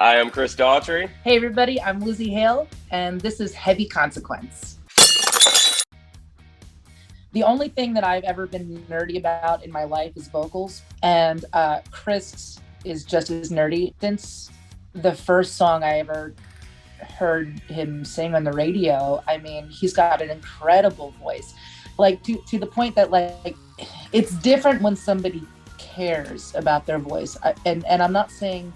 I am Chris Daughtry. Hey everybody, I'm Lzzy Hale, and this is Heavy Consequence. The only thing that I've ever been nerdy about in my life is vocals, and Chris is just as nerdy. Since the first song I ever heard him sing on the radio, I mean, he's got an incredible voice, like to the point that like it's different when somebody cares about their voice. And I'm not saying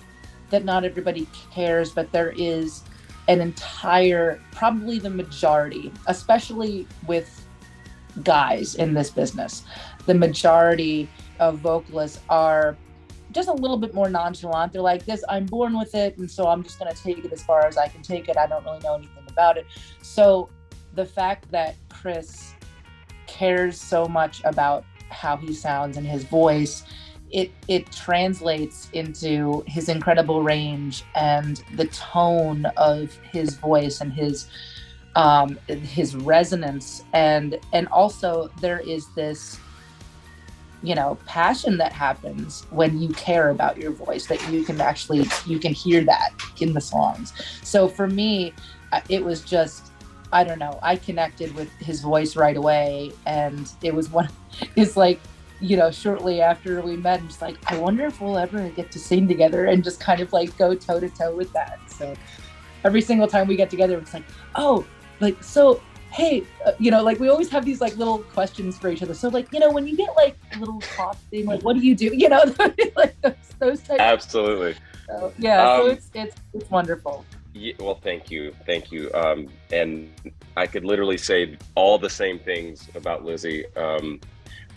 that not everybody cares, but there is an entire, probably the majority, especially with guys in this business, the majority of vocalists are just a little bit more nonchalant. They're like, this, I'm born with it, and so I'm just going to take it as far as I can take it. I don't really know anything about it. So the fact that Chris cares so much about how he sounds and his voice, it translates into his incredible range and the tone of his voice and his resonance, and also there is this, you know, passion that happens when you care about your voice, that you can hear that in the songs. So for me, it was just, I don't know, I connected with his voice right away, and it's like, you know, shortly after we met, I'm just like, I wonder if we'll ever get to sing together, and just kind of like go toe to toe with that. So every single time we get together, it's like, oh, like, so, hey, you know, like we always have these like little questions for each other. So like, you know, when you get like a little cough thing, like, what do you do? You know, like those types. Absolutely. So, yeah, so it's wonderful. Yeah, well, thank you. And I could literally say all the same things about Lzzy.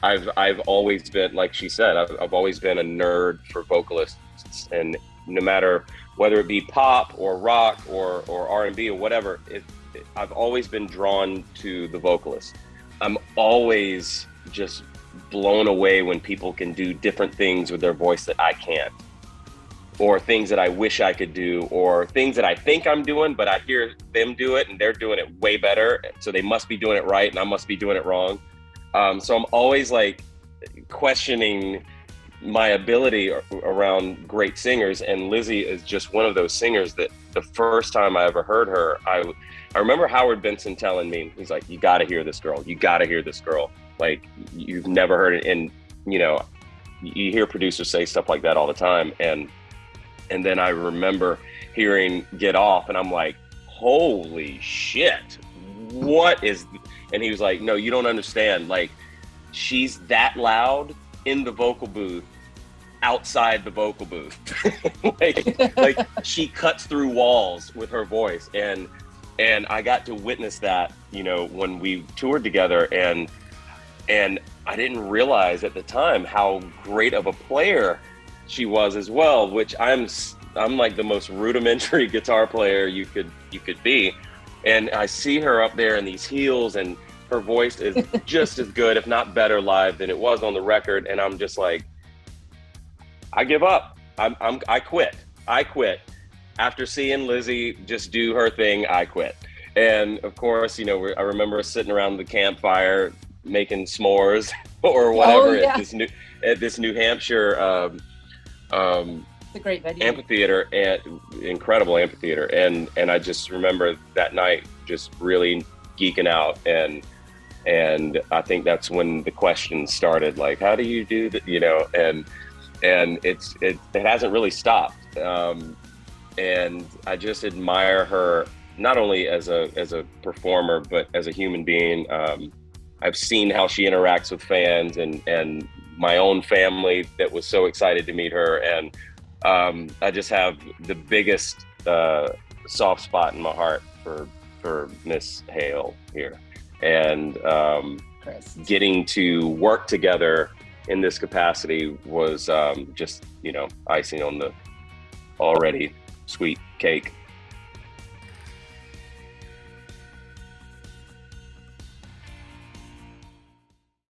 I've always been, like she said, I've always been a nerd for vocalists, and no matter whether it be pop or rock or R&B or whatever, I've always been drawn to the vocalist. I'm always just blown away when people can do different things with their voice that I can't, or things that I wish I could do, or things that I think I'm doing, but I hear them do it and they're doing it way better. So they must be doing it right and I must be doing it wrong. So I'm always like questioning my ability around great singers, and Lzzy is just one of those singers that the first time I ever heard her, I remember Howard Benson telling me, he's like, you got to hear this girl. You got to hear this girl. Like, you've never heard it. And, you know, you hear producers say stuff like that all the time. And then I remember hearing Get Off, and I'm like, holy shit, what is, and he was like, no, you don't understand. Like, she's that loud in the vocal booth, outside the vocal booth. like she cuts through walls with her voice. And I got to witness that, you know, when we toured together, and I didn't realize at the time how great of a player she was as well, which I'm like the most rudimentary guitar player you could be. And I see her up there in these heels, and her voice is just as good, if not better live than it was on the record. And I'm just like, I give up. I quit. After seeing Lzzy just do her thing, I quit. And of course, you know, I remember us sitting around the campfire making s'mores or whatever. At this New Hampshire It's a great venue. Amphitheater, and incredible amphitheater. And I just remember that night just really geeking out, and I think that's when the questions started, like, how do you do that, you know? And it hasn't really stopped. And I just admire her, not only as a performer, but as a human being. I've seen how she interacts with fans and my own family that was so excited to meet her. And I just have the biggest soft spot in my heart for Miss Hale here. And getting to work together in this capacity was just, you know, icing on the already sweet cake.